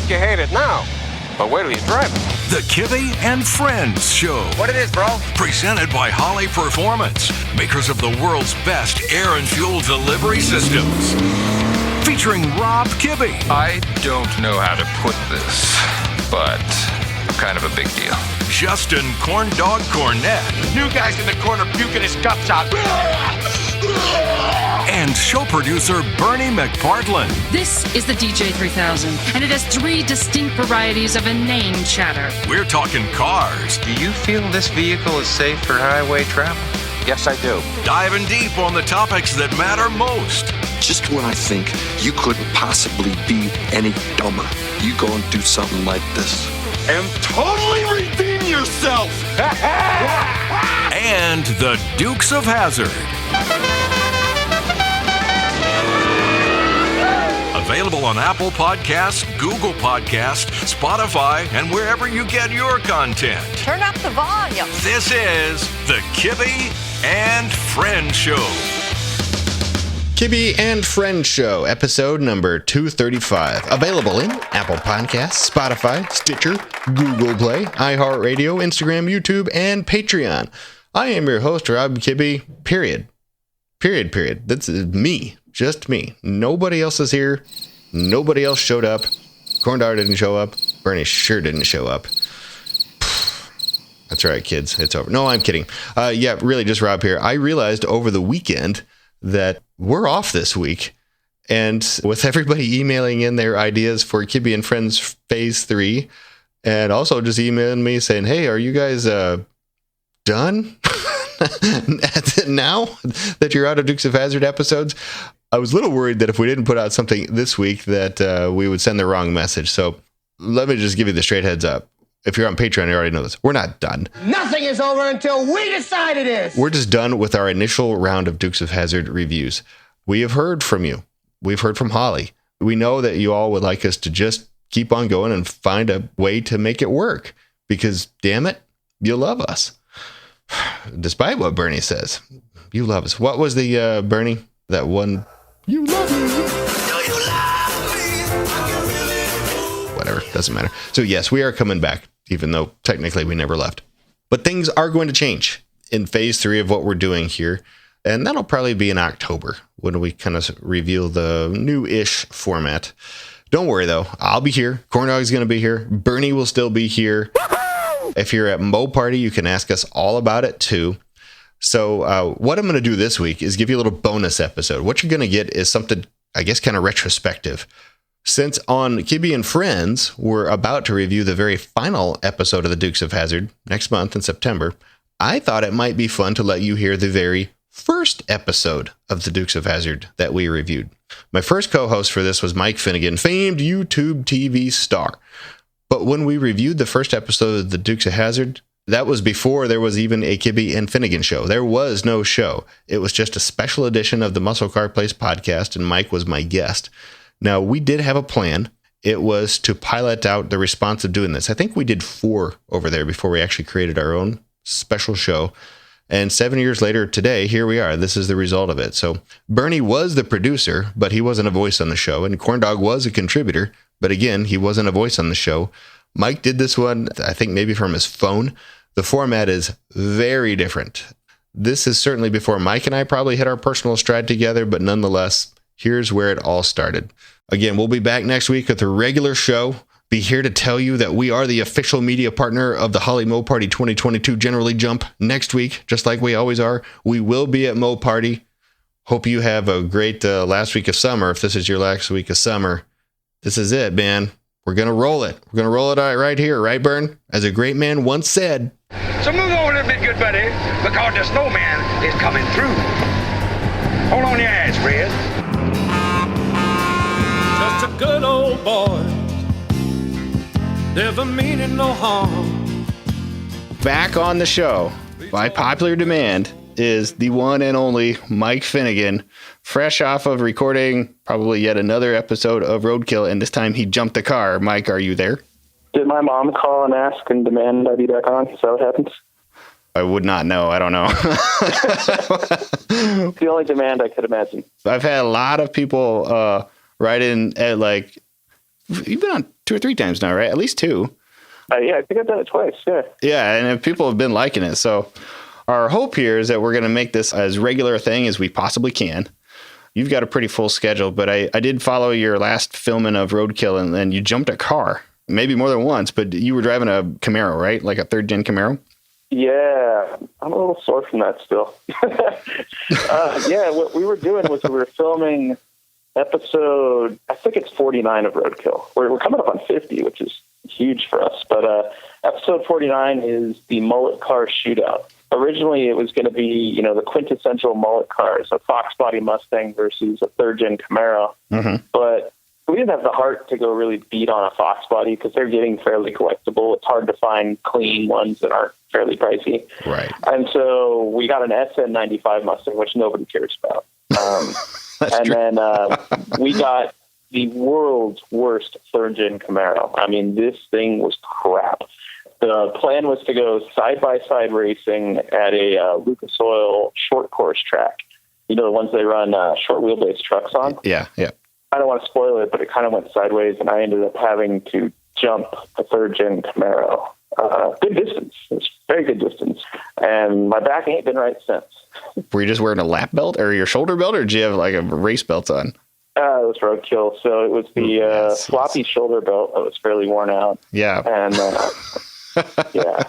you hate it now, but wait till you drive it. The Kibbe and Friends Show. What it is, bro? Presented by Holley Performance, makers of the world's best air and fuel delivery systems. Featuring Rob Kibbe. I don't know how to put this, but I'm kind of a big deal. Justin Corn Dog Cornett. New guy's in the corner puking his guts out. And show producer Bernie McPartland. This is the DJ 3000, and it has 3 distinct varieties of inane chatter. We're talking cars. Do you feel this vehicle is safe for highway travel? Yes, I do. Diving deep on the topics that matter most. Just when I think you couldn't possibly be any dumber, you go and do something like this. And totally redeem yourself. And the Dukes of Hazzard. Available on Apple Podcasts, Google Podcasts, Spotify, and wherever you get your content. Turn up the volume. This is the Kibbe and Friends Show. Kibbe and Friends Show, episode number 235. Available in Apple Podcasts, Spotify, Stitcher, Google Play, iHeartRadio, Instagram, YouTube, and Patreon. I am your host, Rob Kibbe, period. That's me. Just me. Nobody else is here. Nobody else showed up. Corndar didn't show up. Bernie sure didn't show up. That's right, kids. It's over. No, I'm kidding. Yeah, really, just Rob here. I realized over the weekend that we're off this week. And with everybody emailing in their ideas for Kibbe and Friends Phase 3, and also just emailing me saying, hey, are you guys done now that you're out of Dukes of Hazzard episodes? I was a little worried that if we didn't put out something this week that we would send the wrong message. So let me just give you the straight heads up. If you're on Patreon, you already know this. We're not done. Nothing is over until we decide it is. We're just done with our initial round of Dukes of Hazzard reviews. We have heard from you. We've heard from Holley. We know that you all would like us to just keep on going and find a way to make it work because, damn it, you love us. Despite what Bernie says, you love us. What was the, Bernie, that one? You love me. Whatever, doesn't matter. So yes, we are coming back, even though technically we never left. But things are going to change in phase 3 of what we're doing here. And that'll probably be in October when we kind of reveal the new-ish format. Don't worry, though. I'll be here. Corndog's going to be here. Bernie will still be here. If you're at MoParty, you can ask us all about it, too. So what I'm going to do this week is give you a little bonus episode. What you're going to get is something, I guess, kind of retrospective. Since on Kibbe and Friends, we're about to review the very final episode of the Dukes of Hazzard next month in September, I thought it might be fun to let you hear the very first episode of the Dukes of Hazzard that we reviewed. My first co-host for this was Mike Finnegan, famed YouTube TV star. But when we reviewed the first episode of the Dukes of Hazzard, that was before there was even a Kibbe and Finnegan show. There was no show. It was just a special edition of the Muscle Car Place podcast, and Mike was my guest. Now, we did have a plan. It was to pilot out the response of doing this. I think we did 4 over there before we actually created our own special show. And 7 years later today, here we are. This is the result of it. So Bernie was the producer, but he wasn't a voice on the show. And Corndog was a contributor, but again, he wasn't a voice on the show. Mike did this one, I think maybe from his phone. The format is very different. This is certainly before Mike and I probably hit our personal stride together, but nonetheless, here's where it all started. Again, we'll be back next week with a regular show. Be here to tell you that we are the official media partner of the Holley MoParty 2022 Generally Jump next week, just like we always are. We will be at MoParty. Hope you have a great last week of summer. If this is your last week of summer, this is it, man. We're going to roll it. We're going to roll it out right here, right, Bern? As a great man once said. So move over a little bit, good buddy, because the snowman is coming through. Hold on your ass, Fred. Just a good old boy, never meaning no harm. Back on the show, by popular demand, is the one and only Mike Finnegan, fresh off of recording probably yet another episode of Roadkill, and this time he jumped the car. Mike, are you there? Did my mom call and ask and demand I be back on? Is that what happens? I would not know. I don't know. The only demand I could imagine. I've had a lot of people write in at like, you've been on 2 or 3 times now, right? At least 2. Yeah, I think I've done it twice. Yeah. Yeah, and people have been liking it. So our hope here is that we're going to make this as regular a thing as we possibly can. You've got a pretty full schedule, but I did follow your last filming of Roadkill, and you jumped a car, maybe more than once, but you were driving a Camaro, right? Like a 3rd-gen Camaro? Yeah, I'm a little sore from that still. Yeah, what we were doing was we were filming episode, I think it's 49 of Roadkill. We're coming up on 50, which is huge for us. But episode 49 is the mullet car shootout. Originally, it was going to be, the quintessential mullet cars, a Fox body Mustang versus a 3rd-gen Camaro. Mm-hmm. But we didn't have the heart to go really beat on a Fox body because they're getting fairly collectible. It's hard to find clean ones that aren't fairly pricey. Right. And so we got an SN95 Mustang, which nobody cares about. Then we got the world's worst 3rd-gen Camaro. I mean, this thing was crap. The plan was to go side-by-side racing at a Lucas Oil short course track. The ones they run short wheelbase trucks on? Yeah. I don't want to spoil it, but it kind of went sideways, and I ended up having to jump a 3rd-gen Camaro. Good distance. It's very good distance. And my back ain't been right since. Were you just wearing a lap belt or your shoulder belt, or did you have like a race belt on? It was Roadkill, so it was the floppy shoulder belt that was fairly worn out. Yeah. And, yeah.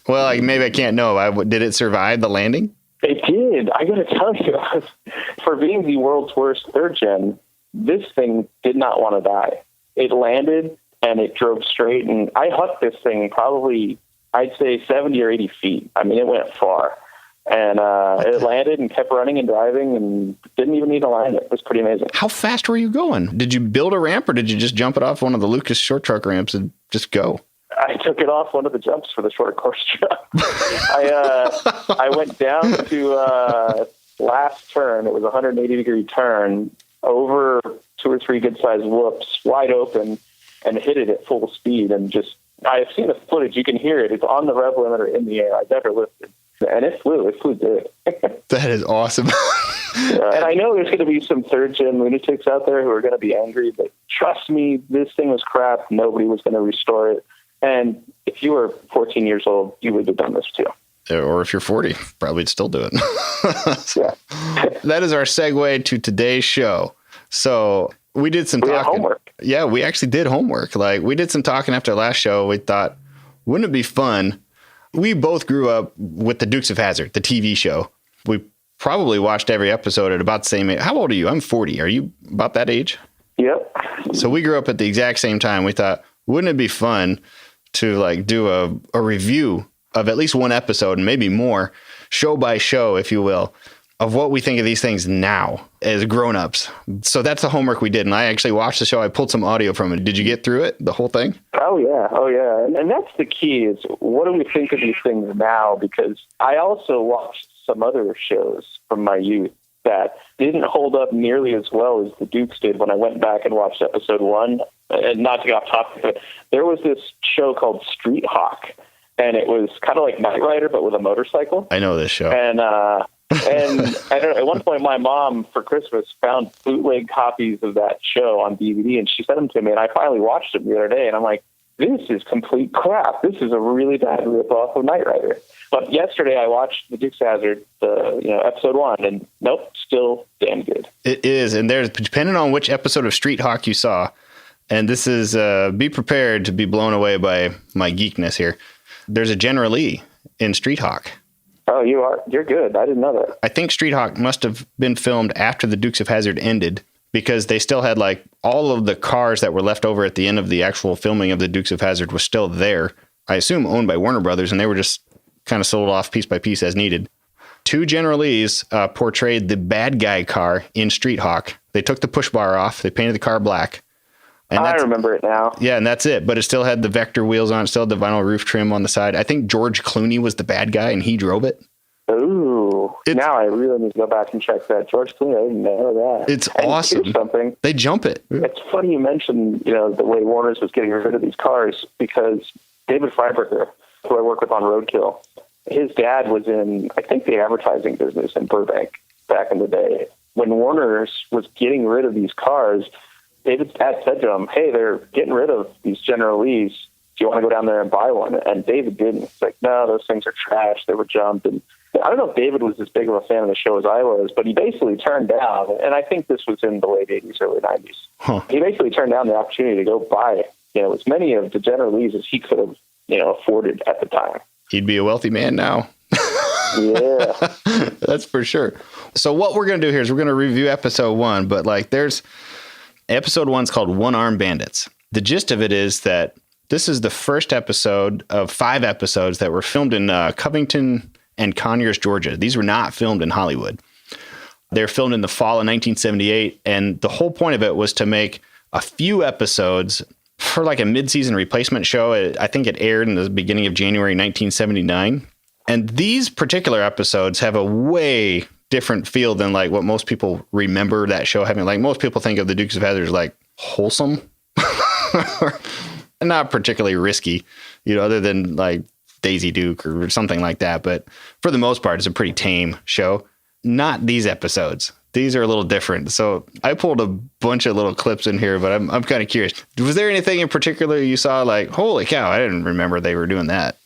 Well, maybe I can't know. Did it survive the landing? It did. I got to tell you, for being the world's worst 3rd-gen, this thing did not want to die. It landed, and it drove straight, and I hucked this thing probably, I'd say 70 or 80 feet. I mean, it went far. And it landed and kept running and driving and didn't even need to land it. It was pretty amazing. How fast were you going? Did you build a ramp, or did you just jump it off one of the Lucas short truck ramps and just go? I took it off one of the jumps for the short course jump. I went down to last turn. It was a 180-degree turn over 2 or 3 good-sized whoops, wide open, and hit it at full speed. And just, I've seen the footage. You can hear it. It's on the rev limiter in the air. I never lifted. And it flew good. That is awesome. And I know there's going to be some 3rd-gen lunatics out there who are going to be angry, but trust me, this thing was crap. Nobody was going to restore it. And if you were 14 years old, you would have done this too. Or if you're 40, probably still do it. Yeah. That is our segue to today's show. So we did some talking. Homework. Yeah, we actually did homework. Like, we did some talking after last show. We thought, wouldn't it be fun? We both grew up with the Dukes of Hazzard, the TV show. We probably watched every episode at about the same age. How old are you? I'm 40. Are you about that age? Yep. So we grew up at the exact same time. We thought, wouldn't it be fun to like do a review of at least one episode and maybe more, show by show, if you will, of what we think of these things now as grown-ups. So that's the homework we did. And I actually watched the show. I pulled some audio from it. Did you get through it, the whole thing? Oh, yeah. And that's the key is what do we think of these things now? Because I also watched some other shows from my youth that didn't hold up nearly as well as the Dukes did when I went back and watched episode 1. And not to get off topic, but there was this show called Street Hawk, and it was kind of like Knight Rider, but with a motorcycle. I know this show. And I don't know, at one point my mom for Christmas found bootleg copies of that show on DVD, and she sent them to me, and I finally watched them the other day, and I'm like, this is complete crap. This is a really bad ripoff of Knight Rider. But yesterday I watched the Dukes of Hazzard, episode 1, and nope, still damn good. It is, and there's, depending on which episode of Street Hawk you saw, and this is, be prepared to be blown away by my geekness here. There's a General Lee in Street Hawk. Oh, you're good. I didn't know that. I think Street Hawk must have been filmed after the Dukes of Hazzard ended, because they still had like all of the cars that were left over at the end of the actual filming of the Dukes of Hazzard was still there. I assume owned by Warner Brothers, and they were just kind of sold off piece by piece as needed. 2 General Lees portrayed the bad guy car in Street Hawk. They took the push bar off. They painted the car black. And I remember it now. Yeah, and that's it. But it still had the Vector wheels on it, still had the vinyl roof trim on the side. I think George Clooney was the bad guy, and he drove it. Ooh. Now I really need to go back and check that. George Clooney, I didn't know that. It's awesome. Here's something. They jump it. It's funny you mentioned, the way Warner's was getting rid of these cars, because David Freiberger, who I work with on Roadkill, his dad was in, I think, the advertising business in Burbank back in the day. When Warner's was getting rid of these cars, David's dad said to him, hey, they're getting rid of these General Lees. Do you want to go down there and buy one? And David didn't. It's like, no, those things are trash. They were jumped. And I don't know if David was as big of a fan of the show as I was, but he basically turned down, and I think this was in the late 80s, early 90s. Huh. He basically turned down the opportunity to go buy, as many of the General Lees as he could have, afforded at the time. He'd be a wealthy man now. Yeah. That's for sure. So what we're going to do here is we're going to review episode 1, but there's episode 1's called One Armed Bandits. The gist of it is that this is the first episode of 5 episodes that were filmed in Covington and Conyers, Georgia. These were not filmed in Hollywood. They're filmed in the fall of 1978, and the whole point of it was to make a few episodes for a mid-season replacement show. I think it aired in the beginning of January 1979. And these particular episodes have a way different feel than what most people remember that show having. Most people think of the Dukes of Hazzard as wholesome and not particularly risky, other than Daisy Duke or something like that. But for the most part, it's a pretty tame show. Not these episodes. These are a little different. So I pulled a bunch of little clips in here, but I'm kind of curious. Was there anything in particular you saw holy cow, I didn't remember they were doing that?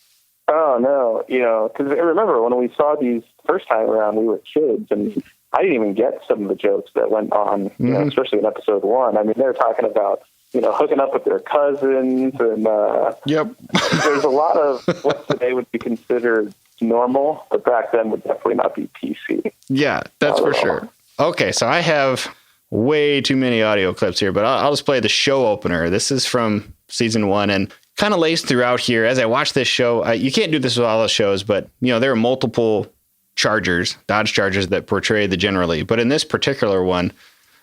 Oh, no. Because I remember when we saw these first time around, we were kids, and I didn't even get some of the jokes that went on, especially in episode 1. I mean, they're talking about, hooking up with their cousins, and yep. There's a lot of what today would be considered normal, but back then would definitely not be PC. Yeah, that's for sure. Okay, so I have way too many audio clips here, but I'll just play the show opener. This is from season 1, and kind of laced throughout here. As I watch this show, you can't do this with all the shows, but there are multiple Dodge Chargers that portray the General Lee. But in this particular one,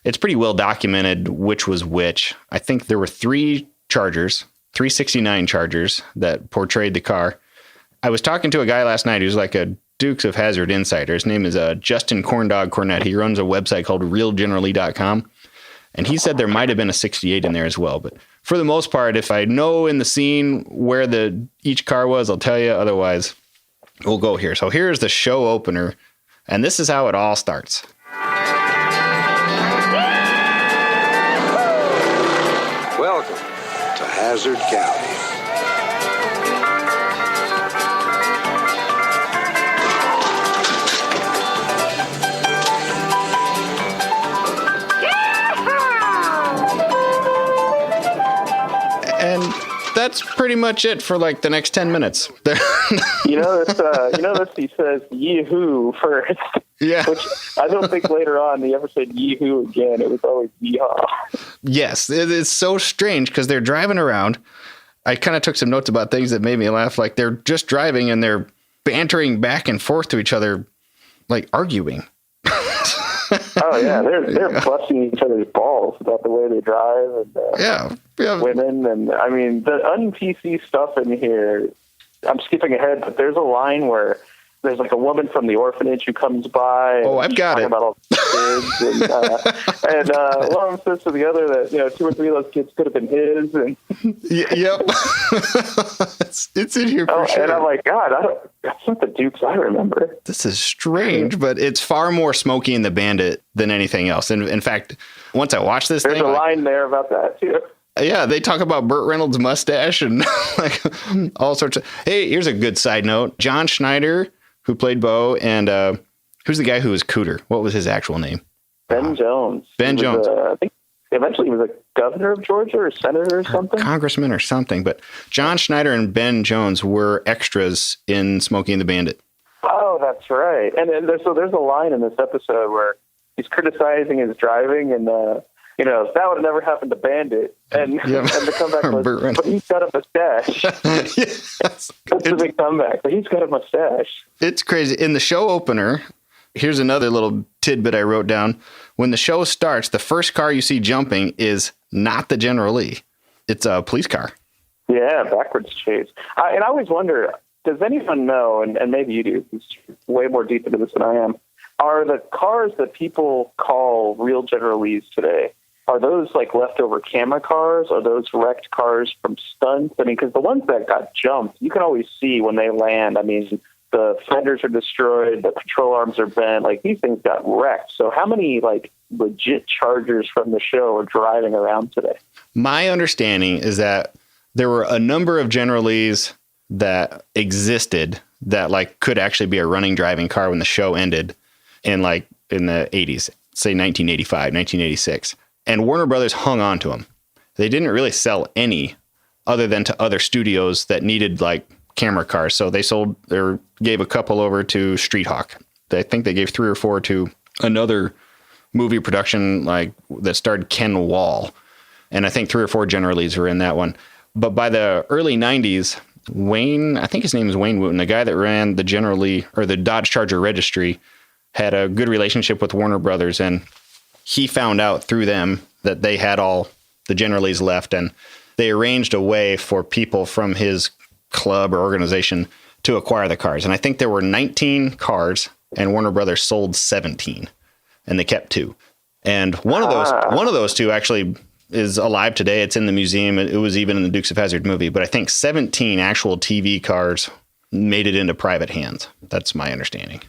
it's pretty well documented which was which. I think there were 3 Chargers, 369 Chargers that portrayed the car. I was talking to a guy last night who's a Dukes of Hazzard insider. His name is Justin Corndog Cornett. He runs a website called realgenerally.com. And he said there might have been a 68 in there as well. But for the most part, if I know in the scene where each car was, I'll tell you. Otherwise, we'll go here. So here's the show opener. And this is how it all starts. Welcome to Hazzard County. And that's pretty much it for the next 10 minutes. He says yee-hoo first. Yeah. Which I don't think later on he ever said yee-hoo again. It was always yee-haw. Yes, it is so strange because they're driving around. I kind of took some notes about things that made me laugh. They're just driving and they're bantering back and forth to each other, arguing. Oh yeah, they're busting each other's balls about the way they drive and women, and I mean the un-PC stuff in here. I'm skipping ahead, but there's a line where there's a woman from the orphanage who comes by. Oh, I've got it. About all the kids, and one of them says to the other that 2 or 3 of those kids could have been his. And yep, it's in here for sure. And I'm like, God, that's not the Dukes I remember. This is strange, but it's far more Smokey and the Bandit than anything else. And in fact, once I watched this, there's a line there about that too. Yeah, they talk about Burt Reynolds' mustache and all sorts of. Hey, here's a good side note: John Schneider, who played Bo, and who's the guy who was Cooter? What was his actual name? Ben Jones. Ben Jones. I think eventually he was a governor of Georgia or senator or something. Congressman or something. But John Schneider and Ben Jones were extras in Smokey and the Bandit. Oh, that's right. And there's a line in this episode where he's criticizing his driving and, that would have never happened to Bandit. And, and the comeback was, but he's got a mustache. Yes. That's the big comeback. But he's got a mustache. It's crazy. In the show opener, here's another little tidbit I wrote down. When the show starts, the first car you see jumping is not the General Lee. It's a police car. Yeah, backwards chase. And I always wonder, does anyone know, and maybe you do, who's way more deep into this than I am, are the cars that people call real General Lees today, are those leftover camera cars? Are those wrecked cars from stunts? I mean, because the ones that got jumped, you can always see when they land. I mean, the fenders are destroyed, the control arms are bent. These things got wrecked. So how many legit Chargers from the show are driving around today. My understanding is that there were a number of General Lees that existed that like could actually be a running driving car when the show ended in the 80s, say 1985, 1986. And Warner Brothers hung on to them. They didn't really sell any other than to other studios that needed like camera cars. So they sold or gave a couple over to Street Hawk. I think they gave 3 or 4 to another movie production like that starred Ken Wall. And I think 3 or 4 General Lees were in that one. But by the early 90s, Wayne, I think his name is Wayne Wooten, the guy that ran the General Lee or the Dodge Charger registry, had a good relationship with Warner Brothers. And he found out through them that they had all the General Lees left. And they arranged a way for people from his club or organization to acquire the cars. And I think there were 19 cars and Warner Brothers sold 17 and they kept 2. And one of those 2 actually is alive today. It's in the museum. It was even in the Dukes of Hazzard movie, but I think 17 actual TV cars made it into private hands. That's my understanding.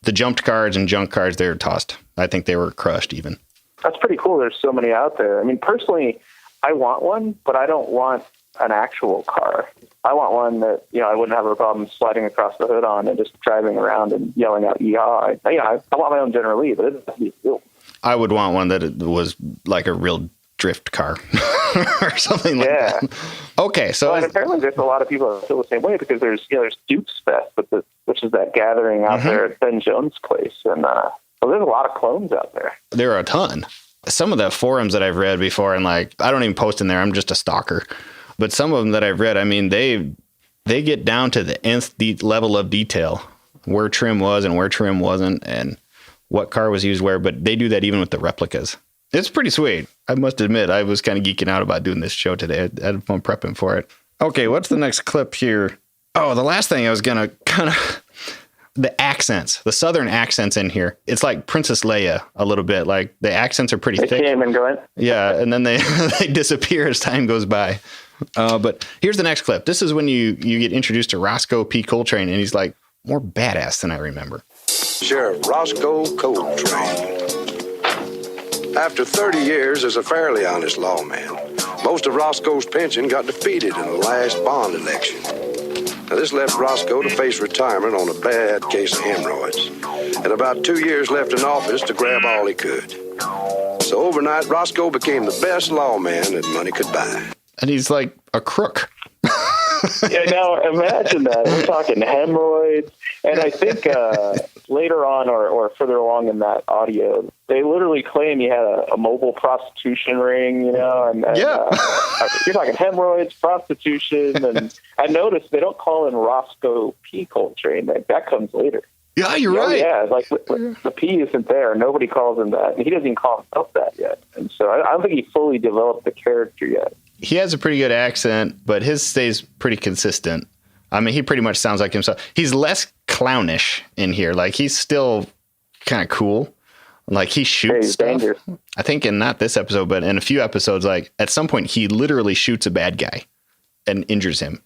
The jumped cars and junk cars, they were tossed. I think they were crushed even. That's pretty cool. There's so many out there. I mean, personally, I want one, but I don't want an actual car. I want one that, I wouldn't have a problem sliding across the hood on and just driving around and yelling out, yeehaw. I want my own General Lee, but it doesn't have to be real. I would want one that was like a real drift car or something like that. Okay, so and apparently there's a lot of people that feel the same way because there's Dukes Fest, which is that gathering out there at Ben Jones' place, and there's a lot of clones out there. There are a ton. Some of the forums that I've read before, and like I don't even post in there. I'm just a stalker. But some of them that I've read, I mean, they get down to the nth level of detail, where trim was and where trim wasn't, and what car was used where. But they do that even with the replicas. It's pretty sweet. I must admit, I was kind of geeking out about doing this show today. I had fun prepping for it. Okay, what's the next clip here? Oh, the last thing I was going to kind of... The accents, the Southern accents in here. It's like Princess Leia a little bit. Like the accents are pretty thick. They came and going. Yeah, and then they disappear as time goes by. But here's the next clip. This is when you get introduced to Roscoe P. Coltrane, and he's like more badass than I remember. Sheriff Roscoe Coltrane. After 30 years as a fairly honest lawman, most of Roscoe's pension got defeated in the last bond election. Now, this left Roscoe to face retirement on a bad case of hemorrhoids, and about 2 years left in office to grab all he could. So overnight, Roscoe became the best lawman that money could buy. And he's like a crook. Yeah, now imagine that. We're talking hemorrhoids. And I think later on or further along in that audio, they literally claim he had a mobile prostitution ring, and you're talking hemorrhoids, prostitution. And I noticed they don't call him Roscoe P. Coltrane. That comes later. Yeah, you're right. Yeah, like the P isn't there. Nobody calls him that. And he doesn't even call himself that yet. And so I don't think he fully developed the character yet. He has a pretty good accent, but his stays pretty consistent. I mean, he pretty much sounds like himself. He's less clownish in here. Like, he's still kind of cool. Like, he shoots stuff. Dangerous. I think in not this episode, but in a few episodes, like, at some point, he literally shoots a bad guy and injures him.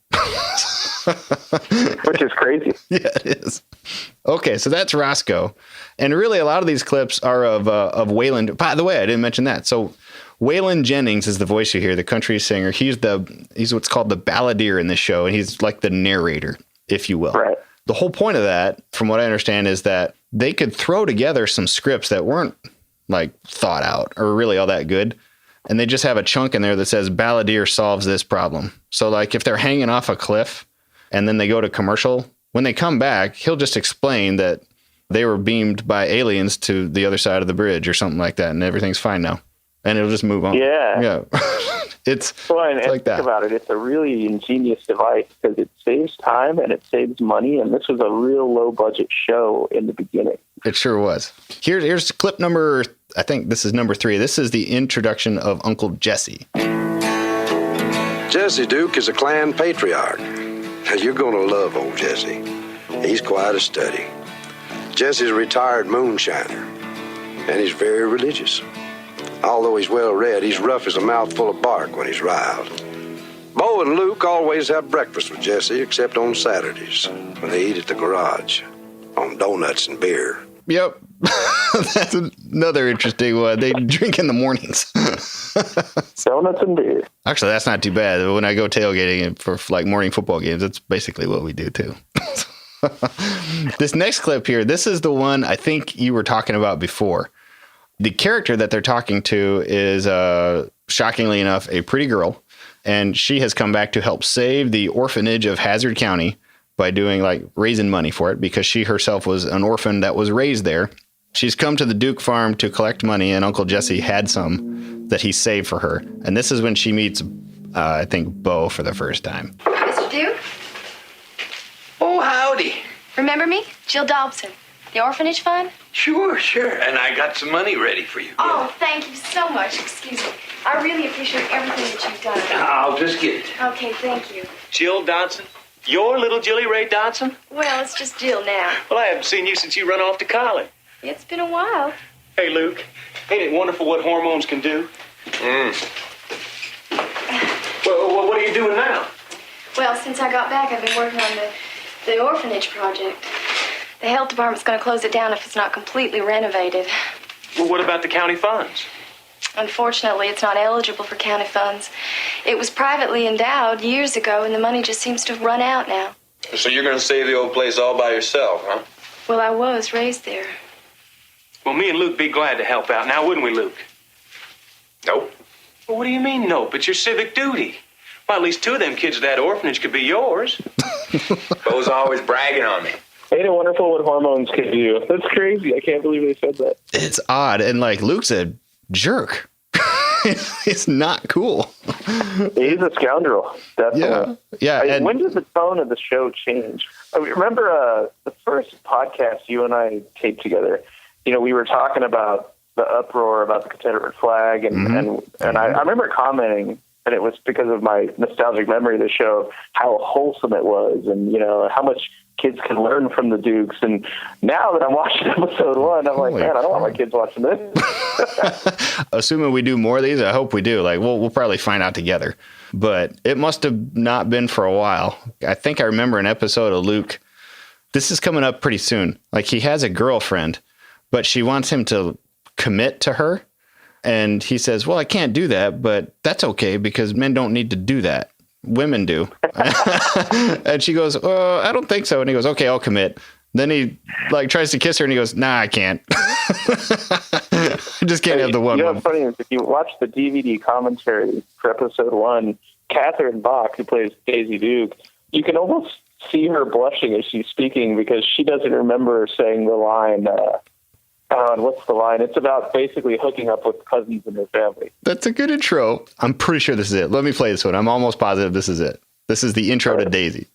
Which is crazy. Yeah, it is. Okay, so that's Roscoe. And really, a lot of these clips are of Waylon. By the way, I didn't mention that. So Waylon Jennings is the voice you hear, the country singer. He's what's called the balladeer in this show, and he's like the narrator, if you will. Right. The whole point of that, from what I understand, is that they could throw together some scripts that weren't like thought out or really all that good. And they just have a chunk in there that says balladeer solves this problem. So like if they're hanging off a cliff and then they go to commercial, when they come back, he'll just explain that they were beamed by aliens to the other side of the bridge or something like that. And everything's fine now. And it'll just move on. Yeah. It's like that. Think about it. It's a really ingenious device because it saves time and it saves money. And this was a real low budget show in the beginning. It sure was. Here's clip number, I think this is number 3. This is the introduction of Uncle Jesse. Jesse Duke is a clan patriarch. Now, you're going to love old Jesse. He's quite a study. Jesse's a retired moonshiner, and he's very religious. Although he's well-read, he's rough as a mouthful of bark when he's riled. Bo and Luke always have breakfast with Jesse, except on Saturdays, when they eat at the garage, on donuts and beer. Yep, That's another interesting one. They drink in the mornings. Donuts and beer. Actually, that's not too bad. When I go tailgating for like morning football games, that's basically what we do too. This next clip here, this is the one I think you were talking about before. The character that they're talking to is, shockingly enough, a pretty girl. And she has come back to help save the orphanage of Hazzard County by doing like raising money for it because she herself was an orphan that was raised there. She's come to the Duke farm to collect money, and Uncle Jesse had some that he saved for her. And this is when she meets, I think, Bo for the first time. Mr. Duke? Oh, howdy. Remember me? Jill Dobson. The orphanage fund? Sure. And I got some money ready for you. Oh, thank you so much. Excuse me. I really appreciate everything that you've done. I'll just get it. Okay, thank you. Jill Dodson? Your little Jilly Ray Dodson? Well, it's just Jill now. Well, I haven't seen you since you run off to college. It's been a while. Hey, Luke. Ain't it wonderful what hormones can do? Well, what are you doing now? Well, since I got back, I've been working on the orphanage project. The health department's going to close it down if it's not completely renovated. Well, what about the county funds? Unfortunately, it's not eligible for county funds. It was privately endowed years ago, and the money just seems to have run out now. So you're going to save the old place all by yourself, huh? Well, I was raised there. Well, me and Luke be glad to help out. Now, wouldn't we, Luke? Nope. Well, what do you mean, nope? It's your civic duty. Well, at least two of them kids at that orphanage could be yours. Bo's always bragging on me. Ain't it wonderful what hormones can do? That's crazy. I can't believe they said that. It's odd. And like Luke's a jerk. It's not cool. He's a scoundrel. Definitely. Yeah. When did the tone of the show change? I remember the first podcast you and I taped together. You know, we were talking about the uproar about the Confederate flag, and I remember commenting, and it was because of my nostalgic memory of the show, how wholesome it was, and you know how much kids can learn from the Dukes. And now that I'm watching episode 1, I'm like, man, I don't want my kids watching this. Assuming we do more of these, I hope we do. Like, we'll probably find out together. But it must have not been for a while. I think I remember an episode of Luke. This is coming up pretty soon. Like, he has a girlfriend, but she wants him to commit to her. And he says, well, I can't do that, but that's okay because men don't need to do that. Women do. And she goes, I don't think so. And he goes, okay, I'll commit. Then he like tries to kiss her and he goes, nah, I can't. I just can't have the one. You know what's funny is if you watch the DVD commentary for episode 1, Catherine Bach, who plays Daisy Duke, you can almost see her blushing as she's speaking because she doesn't remember saying the line, what's the line? It's about basically hooking up with cousins in her family. That's a good intro. I'm pretty sure this is it. Let me play this one. I'm almost positive this is it. This is the intro to Daisy.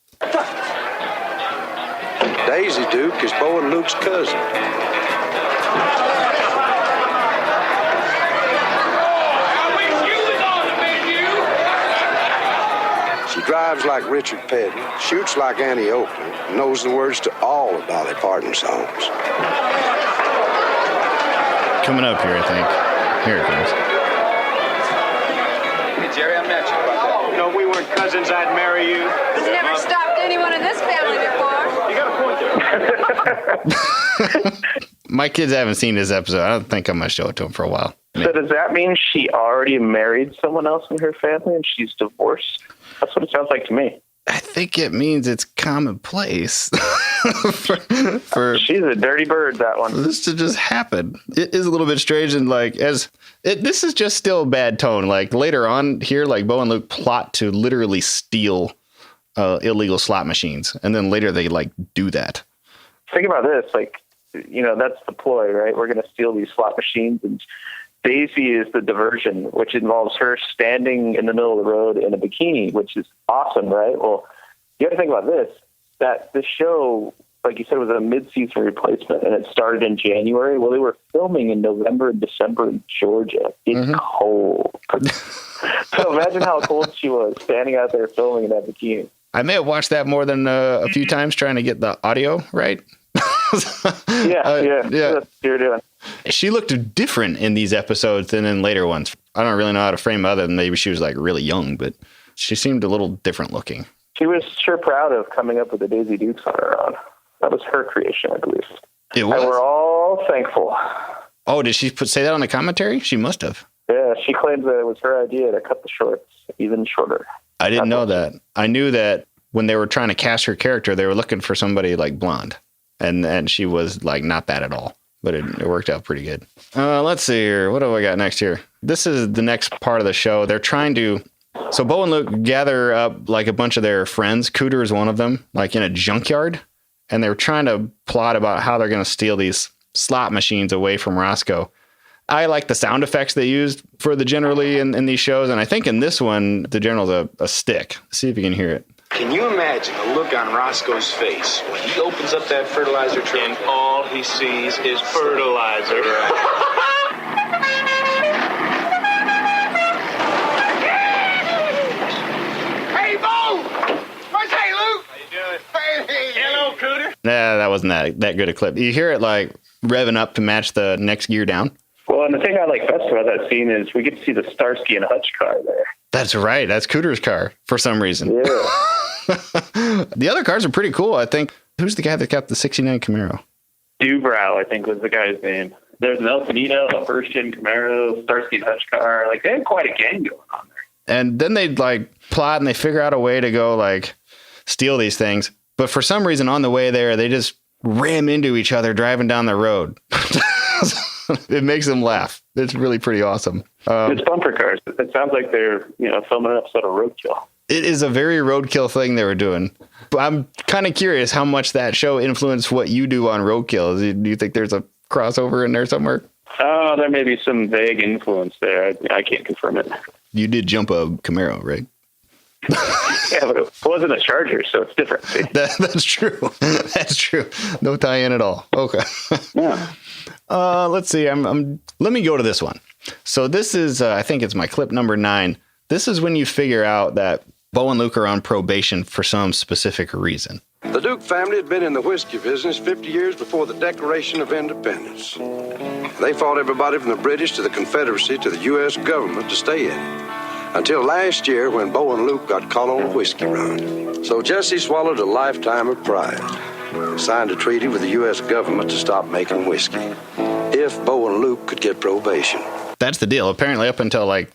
Daisy Duke is Bo and Luke's cousin. She drives like Richard Petty, shoots like Annie Oakley, and knows the words to all of Dolly Parton's songs. Coming up here, I think. Here it comes. Hey, Jerry, I met you about that. No, we weren't cousins. I'd marry you. He's never stopped anyone in this family before. You got a point there. My kids haven't seen this episode. I don't think I'm going to show it to them for a while. So does that mean she already married someone else in her family and she's divorced? That's what it sounds like to me. I think it means it's commonplace for she's a dirty bird, that one. This to just happen. It is a little bit strange, and like this is just still bad tone. Like later on here, like Bo and Luke plot to literally steal illegal slot machines, and then later they like do that. Think about this, like, you know, that's the ploy, right? We're going to steal these slot machines, and Daisy is the diversion, which involves her standing in the middle of the road in a bikini, which is awesome, right? Well, you got to think about this, that the show, like you said, was a mid-season replacement, and it started in January. Well, they were filming in November and December in Georgia. It's cold. So imagine how cold she was standing out there filming in that bikini. I may have watched that more than a few times trying to get the audio right. Yeah. That's what you're doing. She looked different in these episodes than in later ones. I don't really know how to frame it other than maybe she was like really young, but she seemed a little different looking. She was sure proud of coming up with the Daisy Dukes on her own. That was her creation, I believe. It was? And we're all thankful. Oh, did she say that on the commentary? She must have. Yeah, she claims that it was her idea to cut the shorts even shorter. I didn't know that. I knew that when they were trying to cast her character, they were looking for somebody like blonde. And she was like not that at all. But it worked out pretty good. Let's see here. What do I got next here? This is the next part of the show. They're trying to... So Bo and Luke gather up like a bunch of their friends. Cooter is one of them, like in a junkyard. And they're trying to plot about how they're going to steal these slot machines away from Roscoe. I like the sound effects they used for the generally in these shows. And I think in this one, the general's a stick. See if you can hear it. Can you imagine the look on Roscoe's face when he opens up that fertilizer truck and all he sees is fertilizer? Hey, Bo! What's hey, Luke? How you doing? Hey. Hello, Cooter. Nah, that wasn't that good a clip. You hear it like revving up to match the next gear down. Well, and the thing I like best about that scene is we get to see the Starsky and Hutch car there. That's right. That's Cooter's car for some reason. Yeah. The other cars are pretty cool. I think. Who's the guy that got the 69 Camaro? Dubrow, I think, was the guy's name. There's an El Camino, a first-gen Camaro, Starsky and Hutch car. Like, they had quite a gang going on there. And then they like plot and they figure out a way to go like steal these things. But for some reason on the way there, they just ram into each other driving down the road. It makes them laugh. It's really pretty awesome. It's bumper cars. It sounds like they're, filming an episode of Roadkill. It is a very Roadkill thing they were doing. But I'm kind of curious how much that show influenced what you do on Roadkill. Do you think there's a crossover in there somewhere? Oh, there may be some vague influence there. I can't confirm it. You did jump a Camaro, right? Yeah, but it wasn't a Charger, so it's different. See? That's true. That's true. No tie-in at all. Okay. Yeah. Let's see. Let me go to this one. So this is, I think it's my clip number 9. This is when you figure out that Bo and Luke are on probation for some specific reason. The Duke family had been in the whiskey business 50 years before the Declaration of Independence. They fought everybody from the British to the Confederacy to the U.S. government to stay in it. Until last year when Bo and Luke got caught on a whiskey run. So Jesse swallowed a lifetime of pride. Signed a treaty with the U.S. government to stop making whiskey. If Bo and Luke could get probation. That's the deal. Apparently up until like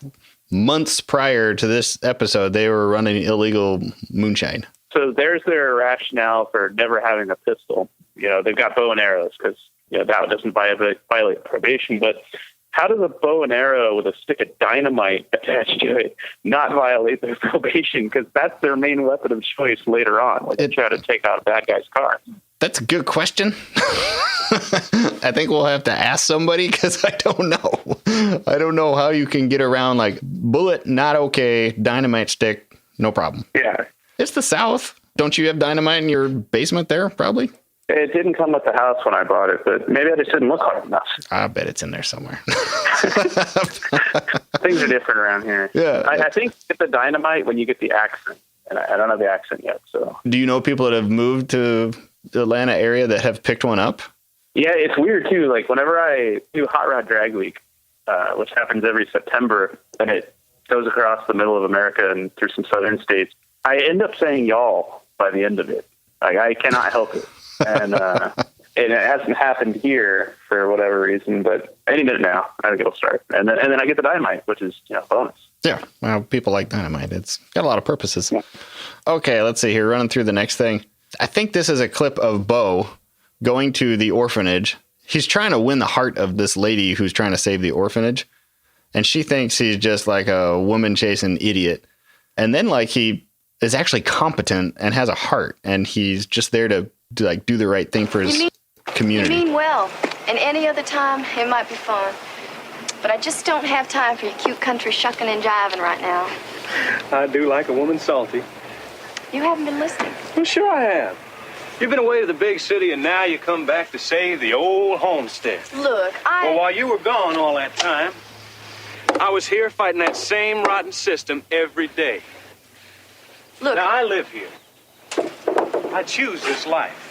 months prior to this episode, they were running illegal moonshine. So there's their rationale for never having a pistol. They've got bow and arrows because, that doesn't violate probation. But how does a bow and arrow with a stick of dynamite attached to it not violate their probation? Because that's their main weapon of choice later on when they try to take out a bad guy's car. That's a good question. I think we'll have to ask somebody because I don't know. I don't know how you can get around like bullet, not okay, dynamite stick, no problem. Yeah. It's the South. Don't you have dynamite in your basement there, probably? It didn't come with the house when I bought it, but maybe I just didn't look hard enough. I bet it's in there somewhere. Things are different around here. Yeah. I think you get the dynamite when you get the accent, and I don't have the accent yet. So. Do you know people that have moved to the Atlanta area that have picked one up? Yeah, it's weird, too. Like, whenever I do Hot Rod Drag Week, which happens every September, and it goes across the middle of America and through some southern states, I end up saying y'all by the end of it. Like, I cannot help it. And it hasn't happened here for whatever reason, but any minute now, I think it'll start. And then I get the dynamite, which is bonus. Yeah, well, people like dynamite. It's got a lot of purposes. Yeah. Okay, let's see here. Running through the next thing. I think this is a clip of Bo going to the orphanage. He's trying to win the heart of this lady who's trying to save the orphanage. And she thinks he's just like a woman-chasing idiot. And then like he is actually competent and has a heart. And he's just there to like do the right thing for his community. You mean well. And any other time, it might be fun. But I just don't have time for your cute country shucking and jiving right now. I do like a woman salty. You haven't been listening. Well, sure I have. You've been away to the big city, and now you come back to save the old homestead. Look, Well, while you were gone all that time, I was here fighting that same rotten system every day. Look. Now, I live here. I choose this life.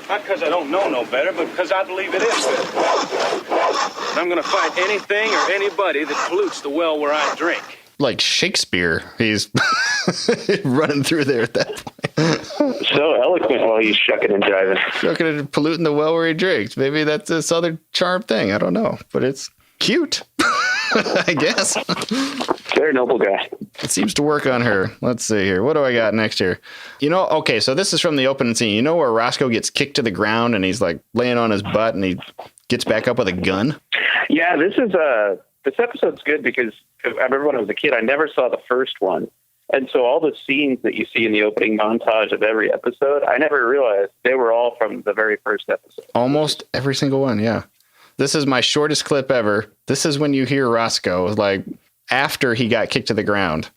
Not because I don't know no better, but because I believe it is better. And I'm going to fight anything or anybody that pollutes the well where I drink. like Shakespeare. He's running through there at that point. So eloquent while he's shucking and driving. Shucking and polluting the well where he drinks. Maybe that's a Southern charm thing. I don't know. But it's cute, I guess. Very noble guy. It seems to work on her. Let's see here. What do I got next here? Okay, so this is from the opening scene. You know where Roscoe gets kicked to the ground and he's like laying on his butt and he gets back up with a gun? Yeah, this episode's good because I remember when I was a kid, I never saw the first one. And so all the scenes that you see in the opening montage of every episode, I never realized they were all from the very first episode. Almost every single one, yeah. This is my shortest clip ever. This is when you hear Roscoe, like, after he got kicked to the ground.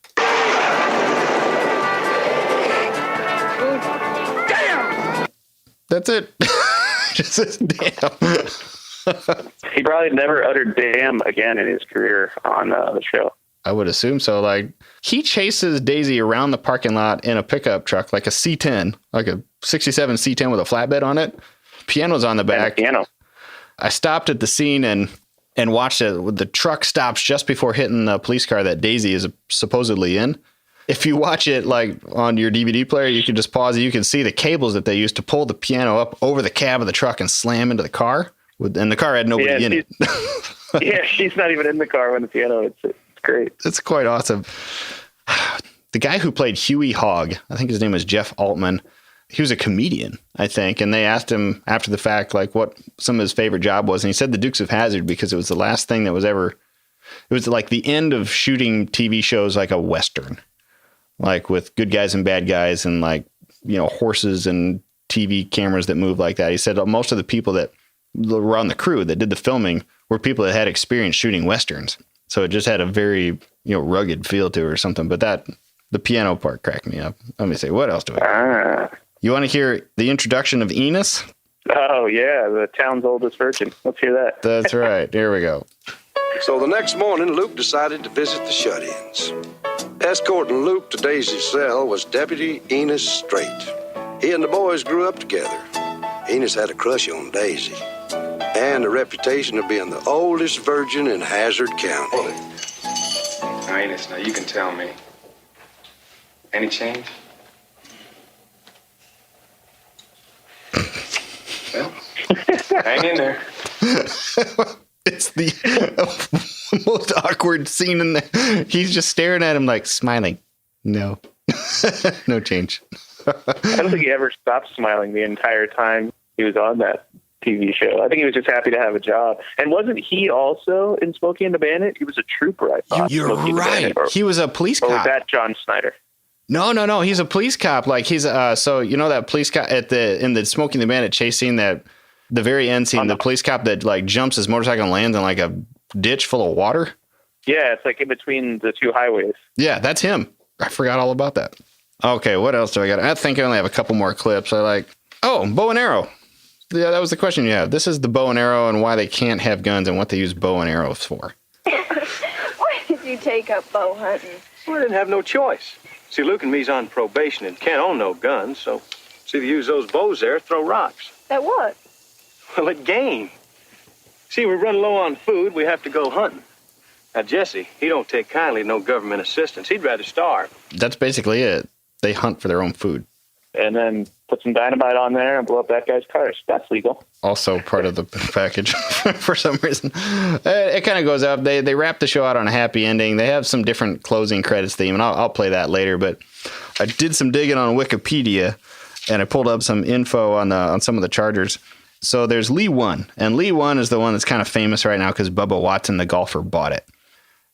Damn! That's it. Just says, damn. He probably never uttered damn again in his career on the show. I would assume so. Like, he chases Daisy around the parking lot in a pickup truck, like a C10, like a 67 C10 with a flatbed on it. Piano's on the back. Piano. I stopped at the scene and watched it. The truck stops just before hitting the police car that Daisy is supposedly in. If you watch it like on your DVD player, you can just pause it. You can see the cables that they used to pull the piano up over the cab of the truck and slam into the car. And the car had nobody in it. Yeah, she's not even in the car when the piano hits it. It's great. It's quite awesome. The guy who played Huey Hogg, I think his name was Jeff Altman. He was a comedian, I think. And they asked him after the fact, like, what some of his favorite job was. And he said the Dukes of Hazzard because it was the last thing that was ever, it was like the end of shooting TV shows like a Western, like with good guys and bad guys and like, horses and TV cameras that move like that. He said most of the people that were on the crew that did the filming were people that had experience shooting Westerns. So it just had a very, rugged feel to it or something. But the piano part cracked me up. Let me see. What else do I got? You want to hear the introduction of Enos? Oh, yeah. The town's oldest virgin. Let's hear that. That's right. Here we go. So the next morning, Luke decided to visit the shut-ins. Escorting Luke to Daisy's cell was Deputy Enos Strait. He and the boys grew up together. Enos had a crush on Daisy and a reputation of being the oldest virgin in Hazzard County. Now, Enos, now you can tell me. Any change? Well, hang in there. It's the most awkward scene in there. He's just staring at him like smiling. No. No change. I don't think he ever stopped smiling the entire time he was on that TV show. I think he was just happy to have a job. And wasn't he also in Smokey and the Bandit? He was a trooper, I thought. You're right. He was a police cop. Or was that John Snyder? No. He's a police cop. Like he's so that police cop in the Smokey and the Bandit chase scene, that the very end scene, the police cop that like jumps his motorcycle and lands in like a ditch full of water. Yeah, it's like in between the two highways. Yeah, that's him. I forgot all about that. Okay, what else do I got? I think I only have a couple more clips. Bow and arrow. Yeah, that was the question you have. This is the bow and arrow and why they can't have guns and what they use bow and arrows for. Why did you take up bow hunting? Well, I didn't have no choice. See, Luke and me's on probation and can't own no guns, so it's either use those bows there or throw rocks. At what? Well, at game. See, we run low on food, we have to go hunting. Now, Jesse, he don't take kindly to no government assistance. He'd rather starve. That's basically it. They hunt for their own food. And then put some dynamite on there and blow up that guy's cars. That's legal. Also part of the package for some reason. It kind of goes up. They wrap the show out on a happy ending. They have some different closing credits theme, and I'll play that later. But I did some digging on Wikipedia, and I pulled up some info on some of the Chargers. So there's Lee 1, and Lee 1 is the one that's kind of famous right now because Bubba Watson, the golfer, bought it.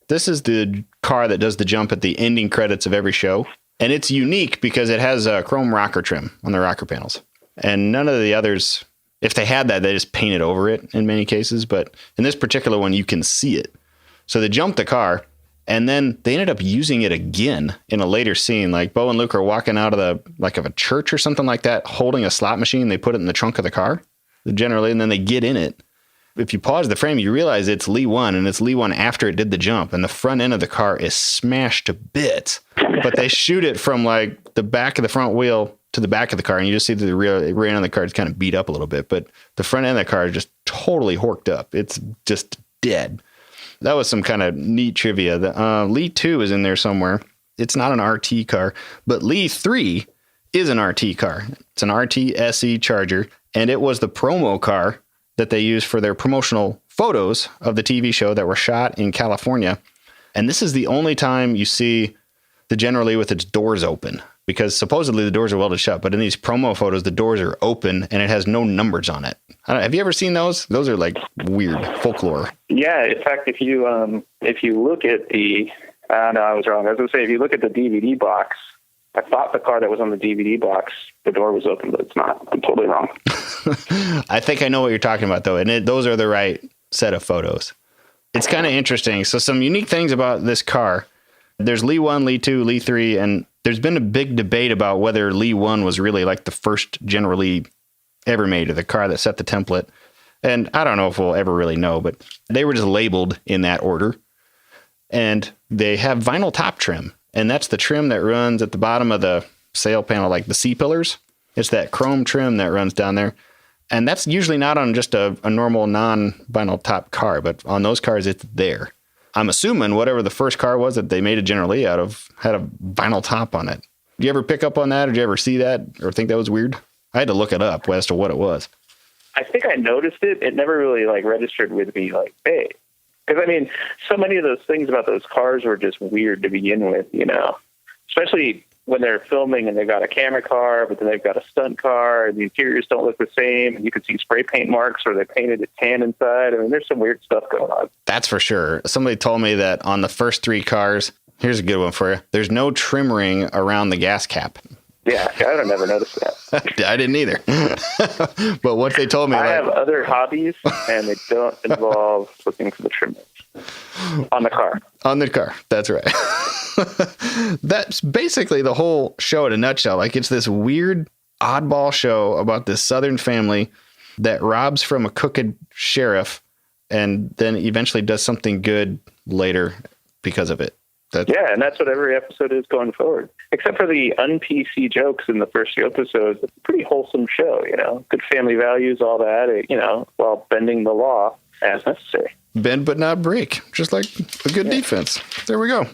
This is the car that does the jump at the ending credits of every show. And it's unique because it has a chrome rocker trim on the rocker panels. And none of the others, if they had that, they just painted over it in many cases. But in this particular one, you can see it. So they jumped the car, and then they ended up using it again in a later scene. Like Bo and Luke are walking out of a church or something like that, holding a slot machine. They put it in the trunk of the car, generally, and then they get in it. If you pause the frame, you realize it's Lee 1, and it's Lee 1 after it did the jump, and the front end of the car is smashed to bits. But they shoot it from like the back of the front wheel to the back of the car, and you just see the rear end of the car is kind of beat up a little bit, but the front end of the car is just totally horked up. It's just dead. That was some kind of neat trivia. The Lee 2 is in there somewhere. It's not an RT car, but Lee 3 is an RT car. It's an RT SE Charger, and it was the promo car that they used for their promotional photos of the TV show that were shot in California. And this is the only time you see the General Lee with its doors open, because supposedly the doors are welded shut, but in these promo photos, the doors are open and it has no numbers on it. Have you ever seen those? Those are like weird folklore. Yeah, in fact, if you look at the, no, I was wrong. I was going to say, if you look at the DVD box, I thought the car that was on the DVD box, the door was open, but it's not. I'm totally wrong. I think I know what you're talking about, though, and those are the right set of photos. It's kind of interesting. So some unique things about this car. There's Lee 1, Lee 2, Lee 3, and there's been a big debate about whether Lee 1 was really like the first General Lee ever made, or the car that set the template. And I don't know if we'll ever really know, but they were just labeled in that order. And they have vinyl top trim. And that's the trim that runs at the bottom of the sail panel, like the C-pillars. It's that chrome trim that runs down there. And that's usually not on just a normal non-vinyl top car, but on those cars, it's there. I'm assuming whatever the first car was that they made a General Lee out of had a vinyl top on it. Did you ever pick up on that? Or did you ever see that or think that was weird? I had to look it up as to what it was. I think I noticed it. It never really registered with me hey. Because, so many of those things about those cars were just weird to begin with, especially when they're filming and they've got a camera car, but then they've got a stunt car and the interiors don't look the same. And you can see spray paint marks or they painted it tan inside. There's some weird stuff going on. That's for sure. Somebody told me that on the first 3 cars, here's a good one for you. There's no trim ring around the gas cap. Yeah, I don't never notice that. I didn't either. But once they told me, I have other hobbies, and they don't involve looking for the trim rings on the car. On the car, that's right. That's basically the whole show in a nutshell. It's this weird, oddball show about this Southern family that robs from a crooked sheriff, and then eventually does something good later because of it. Yeah, and that's what every episode is going forward. Except for the un-PC jokes in the first few episodes. It's a pretty wholesome show, Good family values, all that, while bending the law as necessary. Bend but not break, just like a good defense. There we go.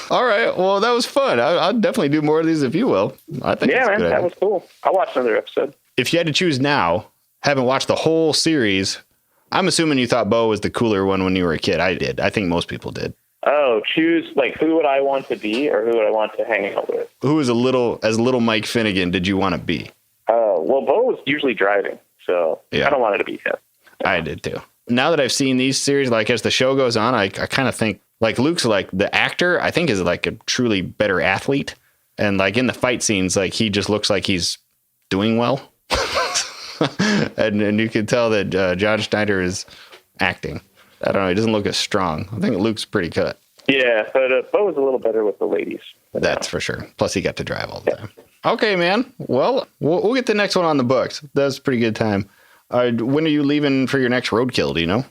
All right, well, that was fun. I'll definitely do more of these if you will. I think man, that was cool. I'll watch another episode. If you had to choose now, haven't watched the whole series, I'm assuming you thought Bo was the cooler one when you were a kid. I did. I think most people did. Oh, choose who would I want to be or who would I want to hang out with? Who was as little Mike Finnegan did you want to be? Oh, well, Bo was usually driving, so yeah. I don't want it to be him. I did too. Now that I've seen these series, as the show goes on, I kind of think Luke's the actor, I think is a truly better athlete. And in the fight scenes, he just looks like he's doing well. and you can tell that John Schneider is acting. I don't know. He doesn't look as strong. I think Luke's pretty cut. Yeah, but Bo was a little better with the ladies. That's for sure. Plus, he got to drive all the time. Okay, man. Well, we'll get the next one on the books. That's a pretty good time. When are you leaving for your next roadkill? Do you know?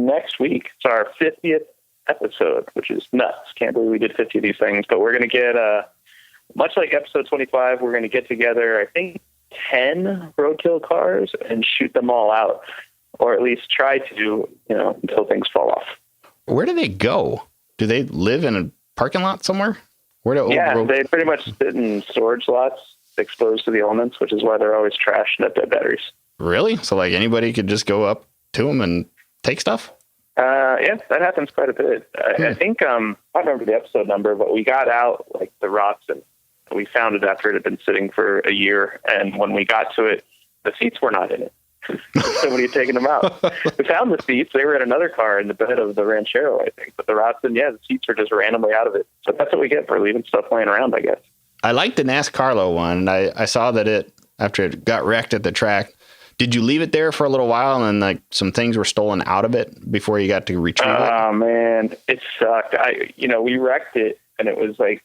Next week. It's our 50th episode, which is nuts. Can't believe we did 50 of these things. But we're going to get, much like episode 25, we're going to get together, I think, 10 roadkill cars and shoot them all out. Or at least try to, until things fall off. Where do they go? Do they live in a parking lot somewhere? They pretty much sit in storage lots exposed to the elements, which is why they're always trashed and have dead batteries. Really? So anybody could just go up to them and take stuff? Yeah, that happens quite a bit. I think, I don't remember the episode number, but we got out the rots and we found it after it had been sitting for a year. And when we got to it, the seats were not in it. Somebody had taken them out. We found the seats. They were in another car in the bed of the Ranchero, I think. But the rots and the seats were just randomly out of it. So that's what we get for leaving stuff laying around, I guess. I liked the NASCARlo one. I saw that after it got wrecked at the track. Did you leave it there for a little while and some things were stolen out of it before you got to retrieve it? Oh man, it sucked. We wrecked it and it was 10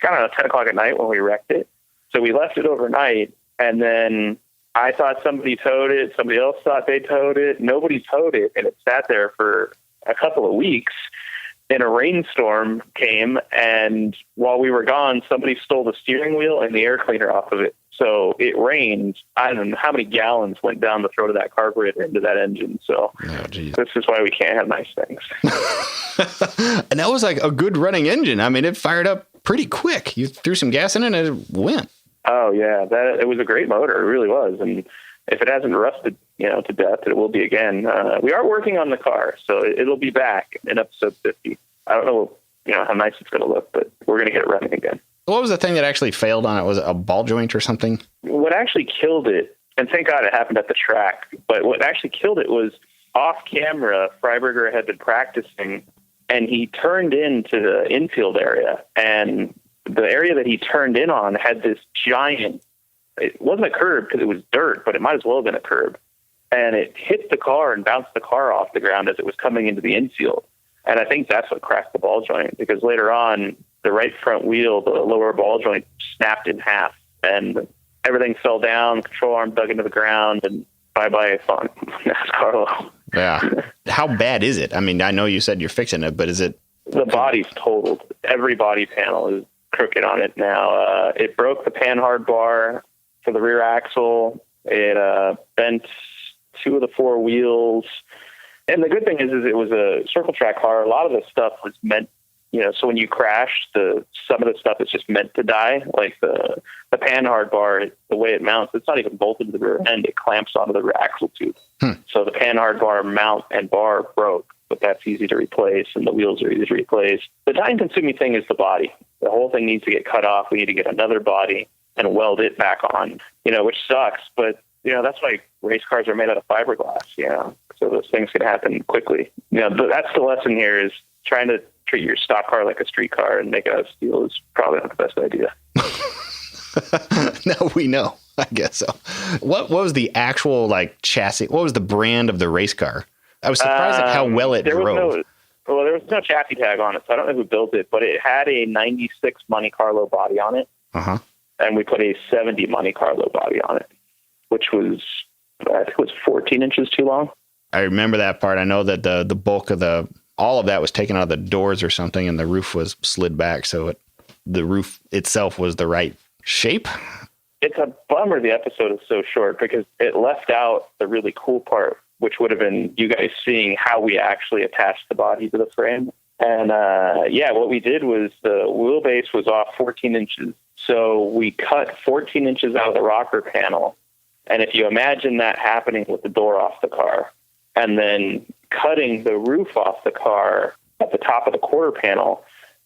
o'clock at night when we wrecked it. So we left it overnight and then I thought somebody towed it. Somebody else thought they towed it. Nobody towed it, and it sat there for a couple of weeks. and a rainstorm came, and while we were gone, somebody stole the steering wheel and the air cleaner off of it. So it rained. I don't know how many gallons went down the throat of that carburetor into that engine. So this is why we can't have nice things. And that was like a good running engine. I mean, it fired up pretty quick. You threw some gas in it and it went. Oh yeah, it was a great motor. It really was. And if it hasn't rusted, to death, it will be again. We are working on the car, so it'll be back in episode 50. I don't know, how nice it's going to look, but we're going to get it running again. What was the thing that actually failed on it? Was it a ball joint or something? What actually killed it, and thank God it happened at the track, but what actually killed it was off camera, Freiberger had been practicing, and he turned into the infield area, and the area that he turned in on had this giant, it wasn't a curb because it was dirt, but it might as well have been a curb. And it hit the car and bounced the car off the ground as it was coming into the infield. And I think that's what cracked the ball joint, because later on, the right front wheel, the lower ball joint, snapped in half, and everything fell down, control arm dug into the ground, and bye-bye fun. NASCAR. Yeah. How bad is it? I mean, I know you said you're fixing it, but is it... The body's totaled. Every body panel is crooked on it now. It broke the panhard bar for the rear axle. It bent 2 of the 4 wheels. And the good thing is it was a circle track car. A lot of the stuff was meant, so when you crash, some of the stuff is just meant to die. Like the panhard bar, the way it mounts, it's not even bolted to the rear end. It clamps onto the rear axle tube. So the panhard bar mount and bar broke, but that's easy to replace, and the wheels are easy to replace. The time-consuming thing is the body. The whole thing needs to get cut off. We need to get another body and weld it back on, which sucks. But, that's why race cars are made out of fiberglass, so those things can happen quickly. That's the lesson here, is trying to treat your stock car like a street car and make it out of steel is probably not the best idea. No, we know. I guess so. What was the actual chassis? What was the brand of the race car? I was surprised at how well it drove. There was no chassis tag on it, so I don't know who built it, but it had a 96 Monte Carlo body on it. Uh-huh. And we put a 70 Monte Carlo body on it, which was, I think it was 14 inches too long. I remember that part. I know that the bulk of all of that was taken out of the doors or something, and the roof was slid back, so the roof itself was the right shape. It's a bummer the episode is so short, because it left out the really cool part, which would have been you guys seeing how we actually attached the body to the frame. And what we did was the wheelbase was off 14 inches. So we cut 14 inches out of the rocker panel. And if you imagine that happening with the door off the car, and then cutting the roof off the car at the top of the quarter panel,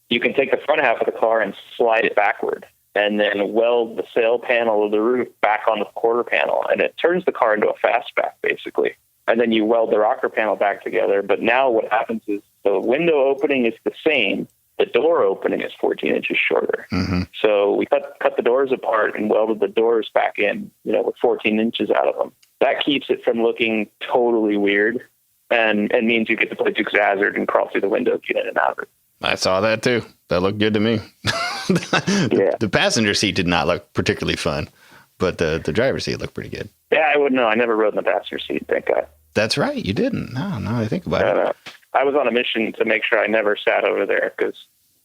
you can take the front half of the car and slide it backward, and then weld the sail panel of the roof back on the quarter panel. And it turns the car into a fastback, basically. And then you weld the rocker panel back together. But now what happens is the window opening is the same. The door opening is 14 inches shorter. Mm-hmm. So we cut the doors apart and welded the doors back in, with 14 inches out of them. That keeps it from looking totally weird, and means you get to play Dukes of Hazzard and crawl through the window, get in and out of it. I saw that too. That looked good to me. The passenger seat did not look particularly fun, but the driver's seat looked pretty good. Yeah, I wouldn't know. I never rode in the passenger seat, thank God. That's right. You didn't. No, I think about it. No. I was on a mission to make sure I never sat over there, because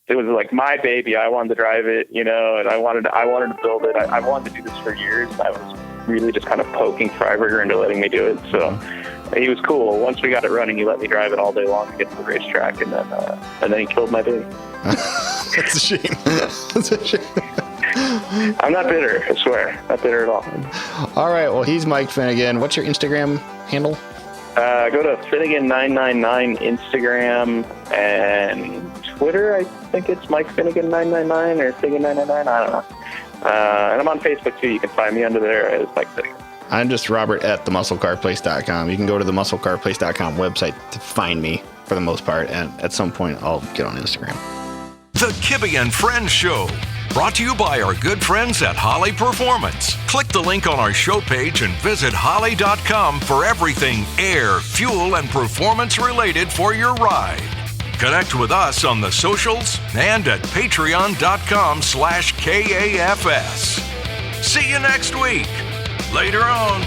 it was like my baby. I wanted to drive it, and I wanted to build it. I wanted to do this for years. I was really just kind of poking Freiberger into letting me do it. So he was cool. Once we got it running, he let me drive it all day long to get to the racetrack, and then he killed my baby. That's a shame. That's a shame. I'm not bitter, I swear. Not bitter at all. All right. Well, he's Mike Finnegan. What's your Instagram handle? Go to Finnegan999 Instagram, and Twitter, I think it's Mike Finnegan999 or Finnegan999. I don't know. And I'm on Facebook too. You can find me under there as Mike Finnegan. I'm just Robert at themusclecarplace.com. You can go to the musclecarplace.com website to find me for the most part, and at some point I'll get on Instagram. The Kibbe and Friends Show, brought to you by our good friends at Holley Performance. Click the link on our show page and visit Holley.com for everything air, fuel, and performance related for your ride. Connect with us on the socials and at patreon.com/KAFS. See you next week. Later on.